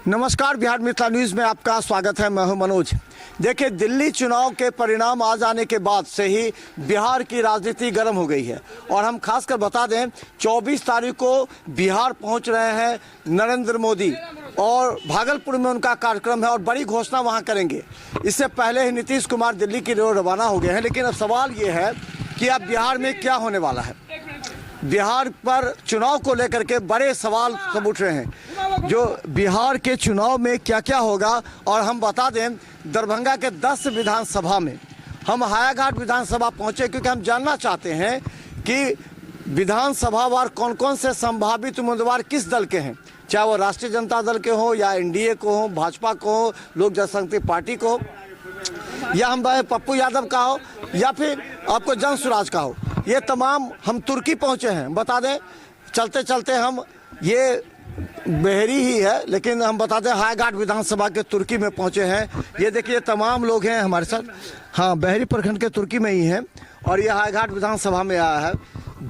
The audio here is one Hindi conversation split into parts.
नमस्कार, बिहार मिथिला न्यूज़ में आपका स्वागत है। मैं हूं मनोज। देखिए, दिल्ली चुनाव के परिणाम आ जाने के बाद से ही बिहार की राजनीति गर्म हो गई है और हम खासकर बता दें 24 तारीख को बिहार पहुंच रहे हैं नरेंद्र मोदी और भागलपुर में उनका कार्यक्रम है और बड़ी घोषणा वहां करेंगे। इससे पहले ही नीतीश कुमार दिल्ली की ओर रवाना हो गए हैं, लेकिन अब सवाल ये है कि अब बिहार में क्या होने वाला है। बिहार पर चुनाव को लेकर के बड़े सवाल सब उठ रहे हैं। जो बिहार के चुनाव में क्या क्या होगा, और हम बता दें दरभंगा के 10 विधानसभा में हम हायाघाट विधानसभा पहुंचे क्योंकि हम जानना चाहते हैं कि विधानसभा वार कौन कौन से संभावित उम्मीदवार किस दल के हैं, चाहे वो राष्ट्रीय जनता दल के हो या एनडीए को हो, भाजपा को हो, लोक जनशक्ति पार्टी को हो, या हम पप्पू यादव का हो, या फिर आपको जन स्वराज का हो। ये तमाम हम तुर्की पहुंचे हैं। बता दें चलते चलते हम ये बहरी ही है, लेकिन हम बता दें हायाघाट विधानसभा के तुर्की में पहुंचे हैं। ये देखिए तमाम लोग हैं हमारे साथ। हाँ, बहरी प्रखंड के तुर्की में ही हैं और ये हायाघाट विधानसभा में आया है।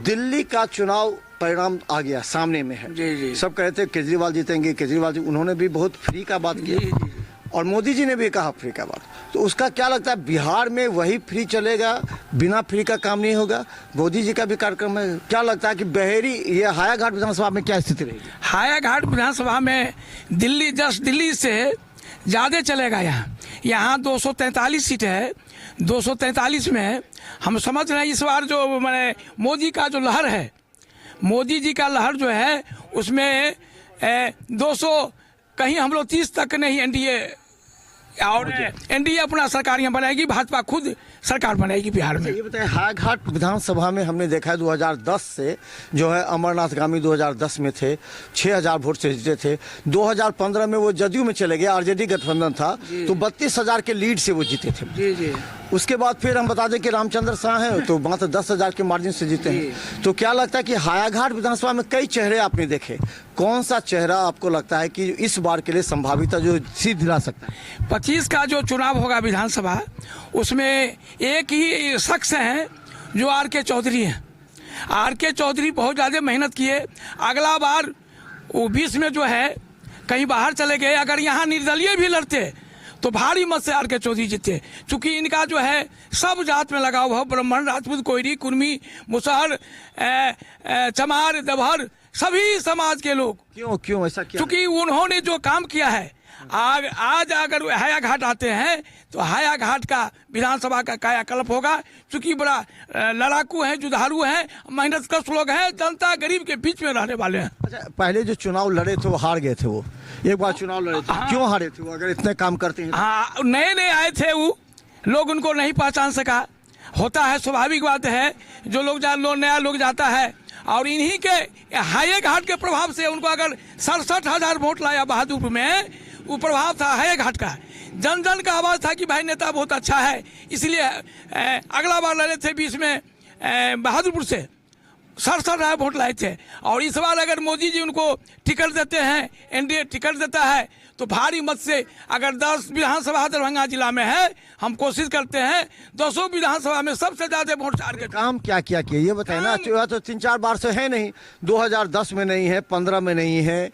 दिल्ली का चुनाव परिणाम आ गया, सामने में है। जी। सब कह रहे थे केजरीवाल जीतेंगे, केजरीवाल जी, उन्होंने भी बहुत फ्री का बात किया और मोदी जी ने भी कहा फ्री का बात। तो उसका क्या लगता है, बिहार में वही फ्री चलेगा, बिना फ्री का काम नहीं होगा? मोदी जी का भी कार्यक्रम है। क्या लगता है कि बहरी ये हायाघाट विधानसभा में क्या स्थिति रहेगी? हायाघाट विधानसभा में दिल्ली से ज़्यादा चलेगा। यहाँ 243 सीट है। 243 में हम समझ रहे हैं इस बार जो मैंने मोदी का जो लहर है, मोदी जी का लहर जो है उसमें 200 कहीं हम लोग 30 तक नहीं, एनडीए अपना सरकार यहाँ बनाएगी, भाजपा खुद सरकार बनाएगी बिहार में। ये बताएं, हायाघाट विधानसभा में हमने देखा है 2010 से जो है अमरनाथ गामी 2010 में थे, 6000 वोट से जीते थे। 2015 में वो जदयू में चले गए, आरजेडी गठबंधन था, तो 32,000 के लीड से वो जीते थे। जी। उसके बाद फिर हम बता दें कि रामचंद्र शाह हैं तो मात्र 10,000 के मार्जिन से जीते हैं। तो क्या लगता है कि हायाघाट विधानसभा में कई चेहरे आपने देखे, कौन सा चेहरा आपको लगता है कि इस बार के लिए संभावित जो सीट दिला सकता है? 25 का जो चुनाव होगा विधानसभा, उसमें एक ही शख्स हैं जो आर.के. चौधरी हैं। आर.के. चौधरी बहुत ज़्यादा मेहनत किए। अगला बार वो 20 में जो है कहीं बाहर चले गए। अगर यहाँ निर्दलीय भी लड़ते तो भारी मत से आर.के. चौधरी जीते, क्योंकि इनका जो है सब जात में लगाव है। ब्राह्मण, राजपूत, कोयरी, कुर्मी, मुसहर, चमार, दभर, सभी समाज के लोग। क्यों ऐसा किया? क्योंकि उन्होंने जो काम किया है, आज अगर हायाघाट आते हैं तो हायाघाट का विधानसभा का कायाकल्प होगा। क्योंकि बड़ा लड़ाकू हैं, जुझारू हैं, मेहनतकश लोग हैं, जनता गरीब के बीच में रहने वाले हैं। अच्छा, पहले जो चुनाव लड़े थे वो हार गए थे। वो एक बार चुनाव लड़े थे। क्यों हारे थे वो, अगर इतने काम करते हैं? हाँ, नए आए थे वो लोग, उनको नहीं पहचान सका। होता है, स्वाभाविक बात है। जो लोग नया लोग जाता है और इन्हीं के हायाघाट के प्रभाव से उनको अगर 67,000 वोट लाया बहादुरपुर में, वो प्रभाव था हायाघाट का। जन जन का आवाज था कि भाई नेता बहुत अच्छा है, इसलिए अगला बार लड़े थे 20 में बहादुरपुर से 67,000 वोट लाए थे। और इस बार अगर मोदी जी उनको टिकट देते हैं, एनडीए टिकट देता है, तो भारी मत से, अगर 10 विधानसभा दरभंगा जिला में है, हम कोशिश करते हैं 200 विधानसभा में सबसे ज्यादा वोट चार के। काम क्या किया ये बताए ना। तो 3-4 बार से है नहीं, 2010 में नहीं है, 15 में नहीं है,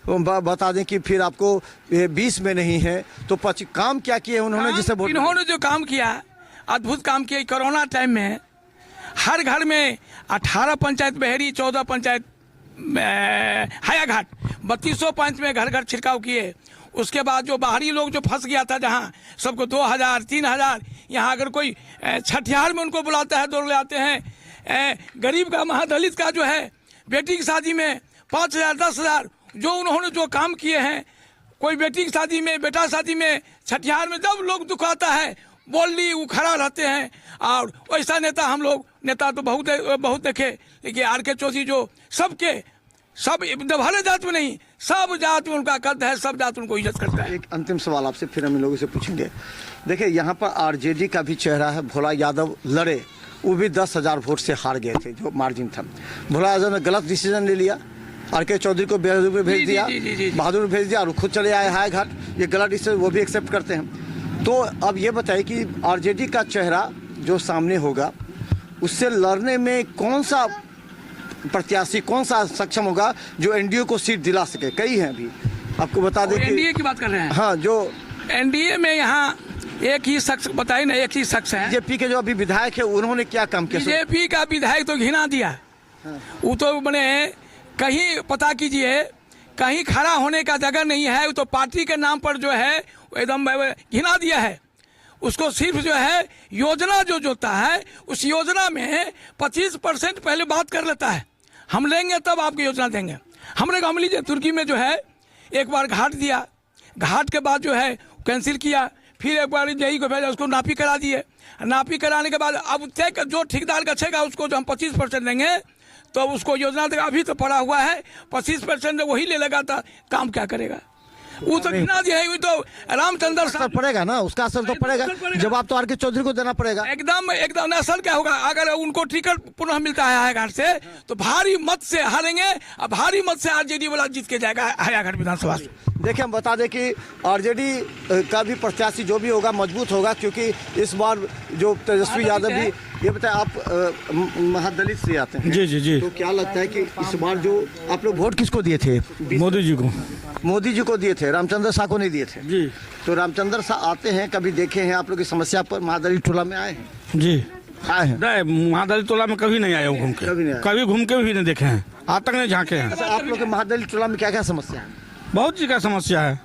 बता दें कि फिर आपको 20 में नहीं है, तो काम क्या किए उन्होंने जिसे वोट? इन्होंने जो काम किया, अद्भुत काम किया। कोरोना टाइम में हर घर में 18 पंचायत बहरी, 14 पंचायत हायाघाट, 3200 पंच में घर घर छिड़काव किए। उसके बाद जो बाहरी लोग जो फंस गया था, जहाँ सबको 2000, 3000, यहाँ अगर कोई छठियार में उनको बुलाता है, दौड़ ले आते हैं। गरीब का, महादलित का जो है बेटी की शादी में 5000, 10,000, जो उन्होंने जो काम किए हैं। कोई बेटी की शादी में, बेटा शादी में, छठियार में जब लोग दुख आता है, बोली वो खड़ा रहते हैं। और वैसा नेता तो बहुत देखे, लेकिन आर.के. चौधरी जो सब दभले जात में नहीं, सब जात में उनका कद है, सब जात उनको इज्जत करता है। एक अंतिम सवाल आपसे, फिर हम इन लोगों से पूछेंगे। देखिए, यहाँ पर आरजेडी का भी चेहरा है, भोला यादव लड़े, वो भी 10,000 वोट से हार गए थे, जो मार्जिन था। भोला यादव ने गलत डिसीजन ले लिया, आर.के. चौधरी को बहादुर में भेज दिया, बहादुर में भेज दिया और खुद चले आए हायाघाट। ये गलत डिसीजन वो भी एक्सेप्ट करते हैं। तो अब ये बताइए कि आरजेडी का चेहरा जो सामने होगा, उससे लड़ने में कौन सा प्रत्याशी, कौन सा सक्षम होगा जो एनडीए को सीट दिला सके? कई हैं अभी, आपको बता दें कि एनडीए की बात कर रहे हैं। हाँ, जो एनडीए में यहाँ एक ही शख्स बताइए ना, एक ही शख्स है। बीजेपी के जो अभी विधायक है उन्होंने क्या काम किया? बीजेपी का विधायक तो घिना दिया। वो तो मैंने कहीं पता कीजिए, कहीं खड़ा होने का जगह नहीं है। वो तो पार्टी के नाम पर जो है एकदम घिना दिया है। उसको सिर्फ जो है योजना जो जोता है, उस योजना में 25% पहले बात कर लेता है, हम लेंगे तब आपकी योजना देंगे। हमने कहा लीजिए, तुर्की में जो है एक बार घाट दिया, घाट के बाद जो है कैंसिल किया, फिर एक बार यही को भेजा, उसको नापी करा दिए। नापी कराने के बाद अब तक जो ठेकेदार का छेगा उसको जो हम 25% देंगे तो उसको योजना देगा। अभी तो पड़ा हुआ है 25% वही ले लगा था, काम क्या करेगा? वो तो गिना दिया है। तो रामचंद्र असर पड़ेगा ना, उसका असर तो पड़ेगा। जवाब तो आर.के. चौधरी को देना पड़ेगा। एकदम असर क्या होगा? अगर उनको टिकट पुनः मिलता है हायाघाट से तो भारी मत से हारेंगे, और भारी मत से आरजेडी वाला जीत के जाएगा हायाघाट विधानसभा से। देखिए, हम बता दें कि आरजेडी का भी प्रत्याशी जो भी होगा मजबूत होगा, क्योंकि इस बार जो तेजस्वी यादव भी, ये बताए आप महादलित से आते हैं। जी। तो क्या लगता है कि इस बार जो आप लोग वोट किसको दिए थे? मोदी जी को। मोदी जी को दिए थे, रामचंद्र शाह को नहीं दिए थे। जी। तो रामचंद्र शाह आते हैं, कभी देखे हैं आप लोग की समस्या पर महादलित टोला में आए हैं? जी आए हैं। नहीं, महादलित टोला में कभी नहीं आया हूँ घूम के, कभी नहीं आया। कभी घूम के भी नहीं देखे हैं, आज तक नहीं झांके हैं। अच्छा, आप लोग के महादलित टोला में क्या क्या समस्या है? बहुत चीज का समस्या है,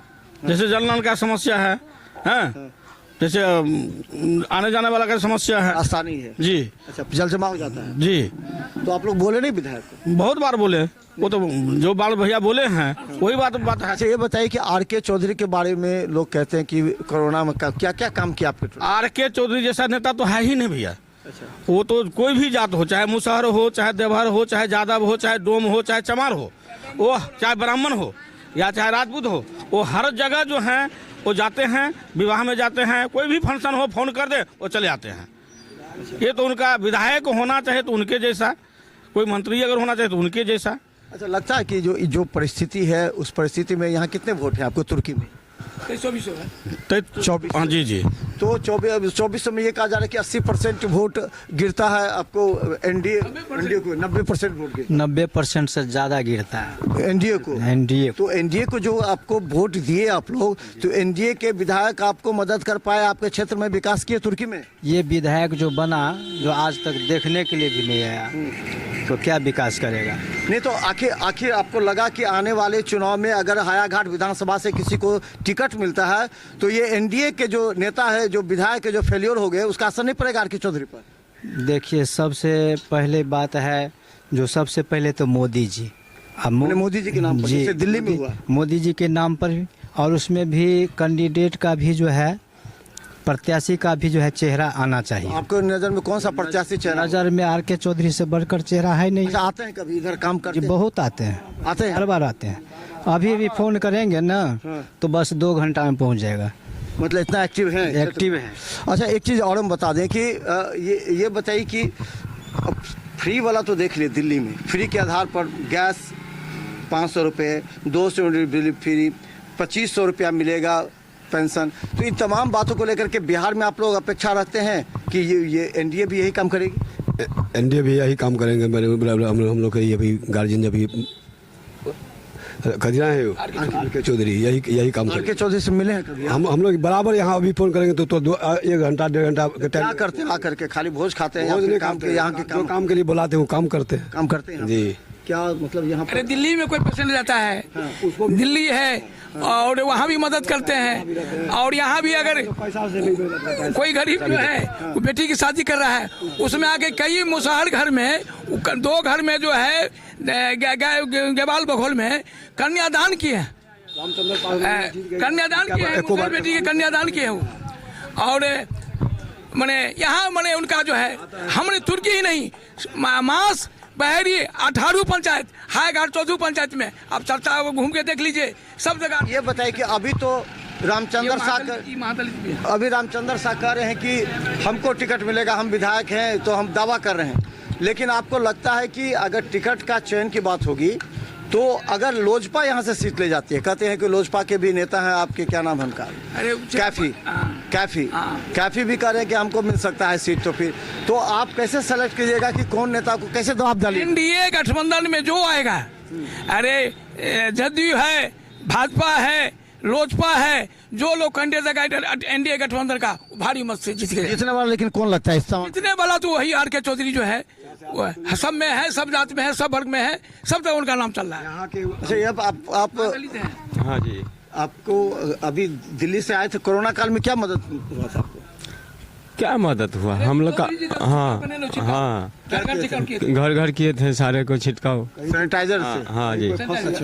जैसे जल नल का समस्या है, हैं? जैसे आने जाने वाला का समस्या है, आसानी है। जी। अच्छा, जल जमा हो जाता है। जी, तो आप लोग बोले नहीं विधायक को? बहुत बार बोले, वो तो जो बाल भैया बोले हैं वही बात है। अच्छा, ये बताइए कि आर.के. चौधरी के बारे में लोग कहते हैं कि कोरोना में क्या क्या काम किया आपके टोला? आर.के. चौधरी जैसा नेता तो है ही नहीं भैया। अच्छा। वो तो कोई भी जात हो, चाहे मुसहर हो, चाहे देवहर हो, चाहे यादव हो, चाहे डोम हो, चाहे चमार हो, वो चाहे ब्राह्मण हो या चाहे राजपूत हो, वो हर जगह जो है वो जाते हैं, विवाह में जाते हैं, कोई भी फंक्शन हो फोन कर दे वो चले आते हैं। ये तो उनका विधायक होना चाहे तो उनके जैसा, कोई मंत्री अगर होना चाहे तो उनके जैसा। अच्छा, लगता है कि जो परिस्थिति है उस परिस्थिति में यहाँ कितने वोट हैं आपको तुर्की में? 24। हाँ जी। तो 24 में ये कहा जा रहा है कि 80% वोट गिरता है आपको एनडीए को, 90% वोट गिरता 90% से ज्यादा गिरता है है एनडीए को। एनडीए। तो एनडीए को जो आपको वोट दिए आप लोग, तो एनडीए के विधायक आपको मदद कर पाए, आपके क्षेत्र में विकास किए तुर्की में? ये विधायक जो बना, जो आज तक देखने के लिए भी नहीं आया, तो क्या विकास करेगा? नहीं, तो आखिर आपको लगा कि आने वाले चुनाव में अगर हायाघाट विधानसभा से किसी को टिकट मिलता है तो ये एनडीए के जो नेता है, जो विधायक है, जो फेलियर हो गए, उसका असर नहीं पड़ेगा आर.के. चौधरी पर? देखिए, सबसे पहले बात है, जो सबसे पहले तो मोदी जी। अब मोदी जी के नाम पर, जैसे दिल्ली में हुआ मोदी जी के नाम पर भी, और उसमें भी कैंडिडेट का भी जो है, प्रत्याशी का भी जो है चेहरा आना चाहिए। आपको नजर में कौन सा प्रत्याशी चेहरा? नजर में आर.के. चौधरी से बढ़कर चेहरा है नहीं। अच्छा, आते हैं कभी इधर काम करते जी, हैं? बहुत आते हैं, हर बार आते हैं। अभी भी फोन करेंगे ना तो बस 2 घंटा में पहुंच जाएगा। मतलब इतना एक्टिव है? एक्टिव है। अच्छा, एक चीज़ और हम बता दें कि ये बताइए कि फ्री वाला तो देख लिए दिल्ली में, फ्री के आधार पर गैस 500 रुपये, 200 यूनिट बिजली फ्री, 2500 रुपया मिलेगा पेंशन। तो इन तमाम बातों को लेकर के बिहार में आप लोग अपेक्षा रखते हैं कि ये एनडीए भी यही काम करेगी? एनडीए भी यही काम करेंगे। हम लोग के अभी गार्जियन अभी खजना है आर.के. चौधरी, यही काम करेंगे। आर.के. चौधरी से मिले हैं कभी? हम लोग बराबर यहाँ अभी फोन करेंगे तो 1 घंटा 1.5 घंटा के क्या टाइम। करते हैं आकर के? खाली भोज खाते हैं या भोज फिर नहीं काम खाते के, यहाँ के जो काम के लिए बुलाते हैं वो काम करते हैं। काम करते हैं जी। क्या मतलब यहाँ अरे दिल्ली में कोई पेशेंट जाता है, दिल्ली है और वहाँ भी मदद करते हैं। और यहाँ भी अगर कोई गरीब जो है वो बेटी की शादी कर रहा है, उसमें आके कई मुसहर घर में, 2 घर में जो है गेवाल बघोल में कन्यादान किए हैं, कन्यादान किए हैं, मुसहर बेटी के कन्यादान किए हैं। और मैंने यहाँ मैंने उनका जो है, हमने तुर्की ही नहीं, मास बहरी 18 पंचायत, हायाघाट 14 पंचायत में आप चर्चा घूम के देख लीजिए, सब जगह। ये बताइए कि अभी तो रामचंद्र शाह, अभी रामचंद्र शाह कह रहे हैं कि हमको टिकट मिलेगा, हम विधायक हैं, तो हम दावा कर रहे हैं। लेकिन आपको लगता है कि अगर टिकट का चयन की बात होगी तो अगर लोजपा यहाँ से सीट ले जाती है, कहते हैं कि लोजपा के भी नेता हैं आपके, क्या नाम है उनका? कैफी भी कह रहे हैं कि हमको मिल सकता है सीट। तो फिर तो आप कैसे सेलेक्ट कीजिएगा कि कौन नेता को कैसे दबाव डालिए? एनडीए गठबंधन में जो आएगा, अरे जदयू है, भाजपा है, लोजपा है, जो लोग कैंडिडेट एनडीए गठबंधन का भारी मत से जीत गए। जीतने वाला लेकिन कौन लगता है इस समय? जीतने वाला तो वही आर के चौधरी जो है, वो है, सब में है, सब जात में है, सब वर्ग में है, सब जगह उनका नाम चल रहा है। यहाँ के अच्छा, ये आप हाँ जी, आपको अभी दिल्ली से आए थे, कोरोना काल में क्या मदद हुआ था आपको? क्या मदद हुआ हम लोग का? हाँ हाँ, घर घर किए थे सारे को छिड़काव। सैनिटाइजर से? हाँ जी,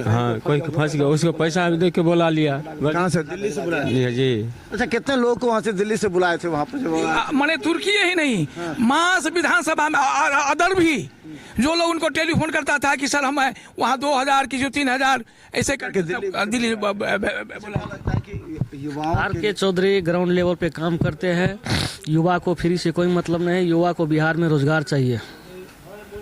हाँ कोई फंस गया, उसको पैसा दे के बुला लिया। कहाँ से? दिल्ली से बुलाया? जी। अच्छा, कितने लोग को वहाँ से दिल्ली से बुलाए थे वहाँ पर जब? माने तुर्की ही नहीं, मास विधानसभा में अदर भी जो लोग उनको टेलीफोन करता था कि सर हम वहाँ 2000 की जो 3000 ऐसे करके दिल्ली आर के चौधरी ग्राउंड लेवल पे काम करते हैं। युवा को फ्री से कोई मतलब नहीं, युवा को बिहार में रोजगार चाहिए।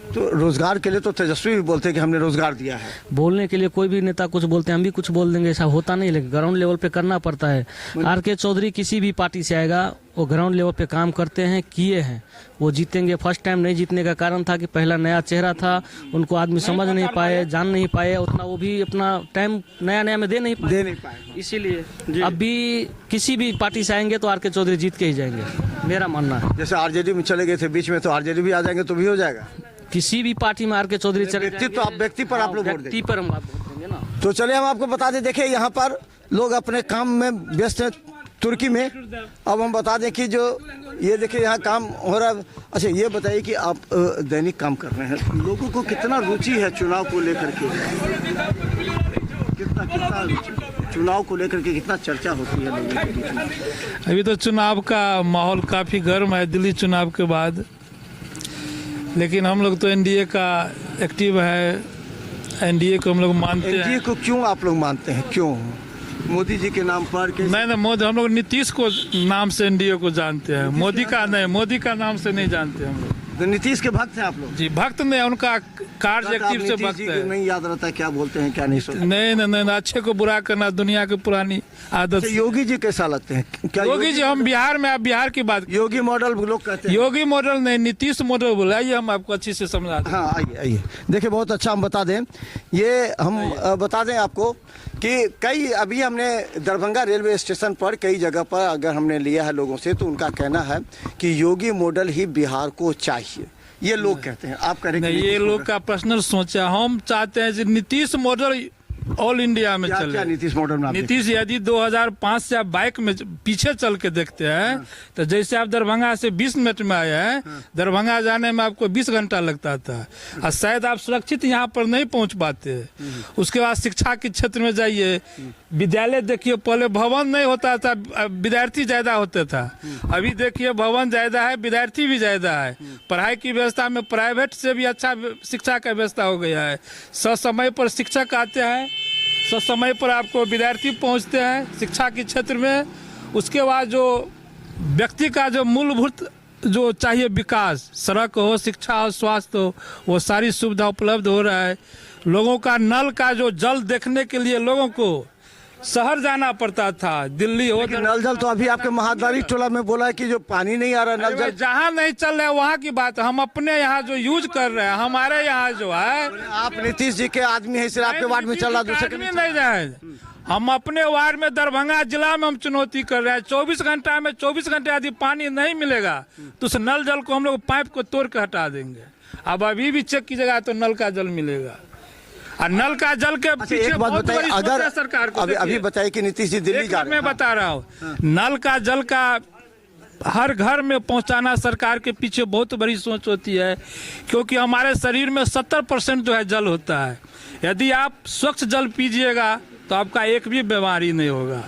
तो रोजगार के लिए तो तेजस्वी भी बोलते हैं कि हमने रोजगार दिया है। बोलने के लिए कोई भी नेता कुछ बोलते हैं, हम भी कुछ बोल देंगे, ऐसा होता नहीं, लेकिन ग्राउंड लेवल पे करना पड़ता है। आर के चौधरी किसी भी पार्टी से आएगा, वो ग्राउंड लेवल पे काम करते हैं, किए हैं, वो जीतेंगे। फर्स्ट टाइम नहीं जीतने का कारण था कि पहला नया चेहरा था, उनको आदमी समझ नहीं पाए, जान नहीं पाए उतना, वो भी अपना टाइम नया में दे नहीं पाए। इसीलिए अब भी किसी भी पार्टी से आएंगे तो आर के चौधरी जीत के ही जाएंगे, मेरा मानना है। जैसे आरजेडी में चले गए थे बीच में, तो आरजेडी भी आ जाएंगे तो भी हो जाएगा। किसी भी पार्टी में आर के चौधरी चले व्यक्ति तो आप व्यक्ति पर आप लोग वोट व्यक्ति पर हम वोट देंगे ना। तो चलिए हम आपको बता दें, देखिए यहाँ पर लोग अपने काम में व्यस्त हैं तुर्की में। अब हम बता दें कि जो ये देखिए यहाँ काम हो रहा है। अच्छा, ये बताइए कि आप दैनिक काम कर रहे हैं, लोगों को कितना रुचि है चुनाव को लेकर के? कितना रुचि चुनाव को लेकर के, कितना चर्चा होती है लोगों के बीच में? अभी तो चुनाव का माहौल काफ़ी गर्म है दिल्ली चुनाव के बाद, लेकिन हम लोग तो एनडीए का एक्टिव है, एनडीए को हम लोग मानते हैं। एनडीए को क्यों आप लोग मानते हैं, क्यों? मोदी जी के नाम पर? नहीं, मोदी, हम लोग नीतीश को नाम से एनडीए को जानते हैं, मोदी का नहीं, मोदी का नाम से नहीं जानते हम लोग। तो नीतीश के भक्त हैं आप लोग? जी, भक्त नहीं, उनका कार्य एक्टिव से भक्त है। नहीं याद रहता क्या बोलते हैं क्या नहीं सोचते? नहीं, अच्छे को बुरा करना दुनिया की पुरानी आदत। योगी जी कैसा लगते हैं? क्या योगी जी, हम बिहार में, आप बिहार की बात, योगी मॉडल लोग कहते हैं। योगी मॉडल नहीं, नीतीश मॉडल बुलाइए, हम आपको अच्छी से समझा दें। हाँ, आइए देखिए, बहुत अच्छा हम बता दें, ये हम बता दें आपको कि कई अभी हमने दरभंगा रेलवे स्टेशन पर कई जगह पर अगर हमने लिया है लोगों से, तो उनका कहना है कि योगी मॉडल ही बिहार को चाहिए, ये लोग कहते हैं। आप कह रहे हैं नहीं, ये लोग का पर्सनल सोच है। हम चाहते हैं कि नीतीश मॉडल ऑल इंडिया में चले। क्या नीतीश मॉडल में? नीतीश यदि 2005 से आप बाइक में पीछे चल के देखते हैं, तो जैसे आप दरभंगा से 20 मिनट में आए हैं, दरभंगा जाने में आपको 20 घंटा लगता था, और शायद आप सुरक्षित यहाँ पर नहीं पहुँच पाते। उसके बाद शिक्षा के क्षेत्र में जाइए, विद्यालय देखिए, पहले भवन नहीं होता था, विद्यार्थी ज्यादा होते था, अभी देखिए भवन ज्यादा है, विद्यार्थी भी ज्यादा है। पढ़ाई की व्यवस्था में प्राइवेट से भी अच्छा शिक्षा का व्यवस्था हो गया है। समय पर शिक्षक आते हैं, समय पर आपको विद्यार्थी पहुंचते हैं शिक्षा के क्षेत्र में। उसके बाद जो व्यक्ति का जो मूलभूत जो चाहिए विकास, सड़क हो, शिक्षा हो, स्वास्थ्य हो, वो सारी सुविधा उपलब्ध हो रहा है। लोगों का नल का जो जल देखने के लिए लोगों को शहर जाना पड़ता था, दिल्ली हो। नल जल तो अभी आपके महादारी टोला में बोला है कि जो पानी नहीं आ रहा, नल जल जहाँ नहीं चल रहा है वहाँ की बात है। हम अपने यहाँ जो यूज कर रहे हैं, हमारे यहाँ जो है, आप नीतीश जी के आदमी है इसलिए आपके वार्ड में चल रहा, दूसरे नहीं जाए। हम अपने वार्ड में दरभंगा जिला में हम चुनौती कर रहे हैं। 24 घंटा में 24 घंटे यदि पानी नहीं मिलेगा तो उस नल जल को हम लोग पाइप को तोड़ के हटा देंगे। अब अभी भी चेक कीजिएगा तो नल का जल मिलेगा। और नल का जल के पीछे एक बात बताइए, अगर सरकार को अभी बताइए कि नीतीश जी दिल्ली जा रहे हैं, मैं बता रहा हूँ, नल का जल का हर घर में पहुंचाना सरकार के पीछे बहुत बड़ी सोच होती है, क्योंकि हमारे शरीर में 70% जो है जल होता है। यदि आप स्वच्छ जल पीजिएगा तो आपका एक भी बीमारी नहीं होगा।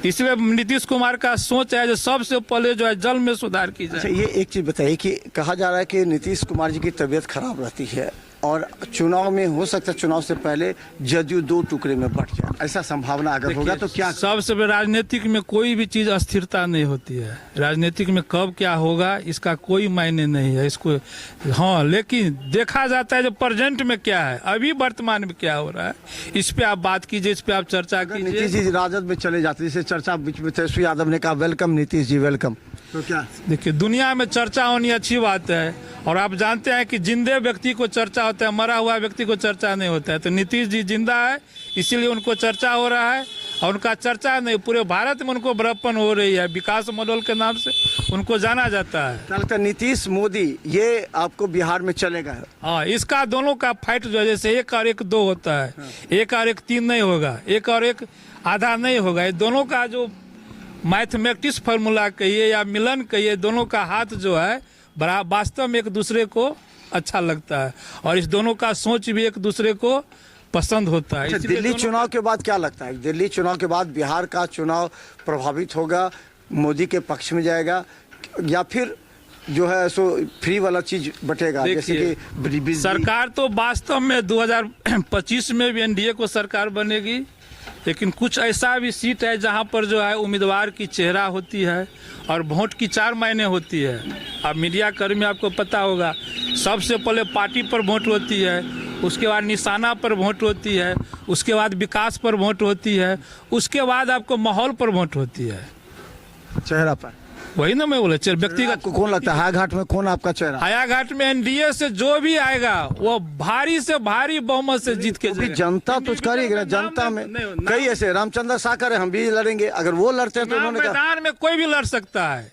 इसलिए नीतीश कुमार का सोच है जो सबसे पहले जो है जल में सुधार की जाए। अच्छा, ये एक चीज बताइए कि कहा जा रहा है कि नीतीश कुमार जी की तबीयत खराब रहती है और चुनाव में हो सकता है चुनाव से पहले जदयू 2 टुकड़े में बट जाए, ऐसा संभावना अगर होगा तो क्या? सबसे राजनीतिक में कोई भी चीज अस्थिरता नहीं होती है। राजनीतिक में कब क्या होगा इसका कोई मायने नहीं है इसको। हाँ, लेकिन देखा जाता है जो प्रेजेंट में क्या है, अभी वर्तमान में क्या हो रहा है, इस पे आप बात कीजिए, इस पे आप चर्चा कीजिए। नीतीश जी राजद में चले जाते, जैसे चर्चा बीच में तेजस्वी यादव ने कहा वेलकम नीतीश जी वेलकम, तो क्या? देखिए, दुनिया में चर्चा होनी अच्छी बात है, और आप जानते हैं कि जिंदे व्यक्ति को चर्चा होता है, मरा हुआ व्यक्ति को चर्चा नहीं होता है। तो नीतीश जी जिंदा है, इसीलिए उनको चर्चा हो रहा है, और उनका चर्चा नहीं पूरे भारत में उनको बड़प्पन हो रही है। विकास मॉडल के नाम से उनको जाना जाता है। क्या लगता है नीतीश मोदी ये आपको बिहार में चलेगा? हाँ, इसका दोनों का फाइट जो है, जैसे 1 और 1 2 होता है, 1 और 1 3 नहीं होगा, 1 और 1 आधा नहीं होगा। ये दोनों का जो मैथमेटिक्स फार्मूला कहिए या मिलन कहिए, दोनों का हाथ जो है बड़ा वास्तव में एक दूसरे को अच्छा लगता है, और इस दोनों का सोच भी एक दूसरे को पसंद होता है। अच्छा, दिल्ली चुनाव के बाद क्या लगता है, दिल्ली चुनाव के बाद बिहार का चुनाव प्रभावित होगा, मोदी के पक्ष में जाएगा, या फिर जो है सो फ्री वाला चीज बटेगा? जैसे कि सरकार तो वास्तव में 2025 में भी एनडीए को सरकार बनेगी, लेकिन कुछ ऐसा भी सीट है जहां पर जो है उम्मीदवार की चेहरा होती है और वोट की 4 मायने होती है। अब मीडिया कर्मी आपको पता होगा, सबसे पहले पार्टी पर वोट होती है, उसके बाद निशाना पर वोट होती है, उसके बाद विकास पर वोट होती है, उसके बाद आपको माहौल पर वोट होती है, चेहरा पर। वही ना मैं बोले व्यक्तिगत। आपको कौन लगता है हायाघाट में कौन आपका चेहरा? हायाघाट में एनडीए से जो भी आएगा वो भारी से भारी बहुमत से जीत के जाएगा। जनता तो करेगी ना, जनता में कई ऐसे रामचंद्र साकर है, हम भी लड़ेंगे, अगर वो लड़ते हैं तो उन्होंने कहा मैदान में कोई भी लड़ सकता है।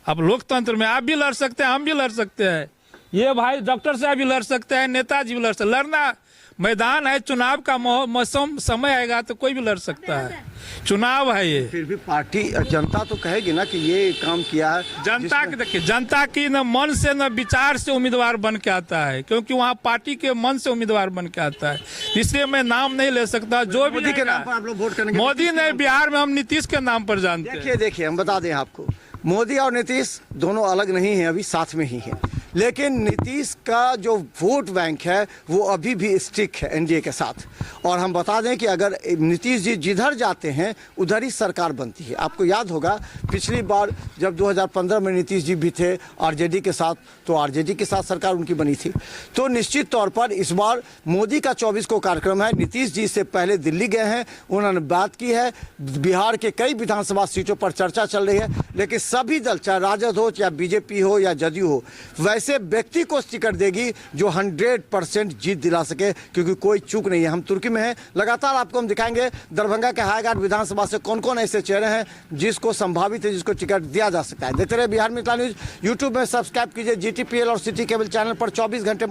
अब लोकतंत्र में आप भी लड़ सकते हैं, हम भी लड़ सकते हैं, ये भाई डॉक्टर साहब भी लड़ सकते हैं, नेताजी भी लड़ सकते हैं। लड़ना मैदान है, चुनाव का मौसम समय आएगा तो कोई भी लड़ सकता है, चुनाव है ये। फिर भी पार्टी जनता तो कहेगी ना कि ये काम किया है। जनता की देखिए, जनता की न मन से न विचार से उम्मीदवार बन के आता है, क्योंकि वहाँ पार्टी के मन से उम्मीदवार बन के आता है, इसलिए मैं नाम नहीं ले सकता। जो भी मोदी के नाम पर आप लोग वोट करेंगे? मोदी नहीं, बिहार में हम नीतीश के नाम पर जानते हैं। देखिए हम बता दें आपको, मोदी और नीतीश दोनों अलग नहीं हैं, अभी साथ में ही हैं, लेकिन नीतीश का जो वोट बैंक है वो अभी भी स्टिक है एनडीए के साथ। और हम बता दें कि अगर नीतीश जी जिधर जाते हैं उधर ही सरकार बनती है। आपको याद होगा पिछली बार जब 2015 में नीतीश जी भी थे आरजेडी के साथ, तो आरजेडी के साथ सरकार उनकी बनी थी। तो निश्चित तौर पर इस बार मोदी का 24 को कार्यक्रम है। नीतीश जी से पहले दिल्ली गए हैं, उन्होंने बात की है, बिहार के कई विधानसभा सीटों पर चर्चा चल रही है, लेकिन सभी दल चाहे राजद हो या बीजेपी हो या जदयू हो, वैसे व्यक्ति को टिकट देगी जो 100% जीत दिला सके, क्योंकि कोई चूक नहीं है। हम तुर्की में हैं, लगातार आपको हम दिखाएंगे दरभंगा के हायाघाट विधानसभा से कौन कौन ऐसे चेहरे हैं जिसको संभावित है, जिसको टिकट दिया जा सकता है। देखते रहे बिहार मिथिला न्यूज, यूट्यूब में सब्सक्राइब कीजिए, GTPL और सिटी केबल चैनल पर 24 घंटे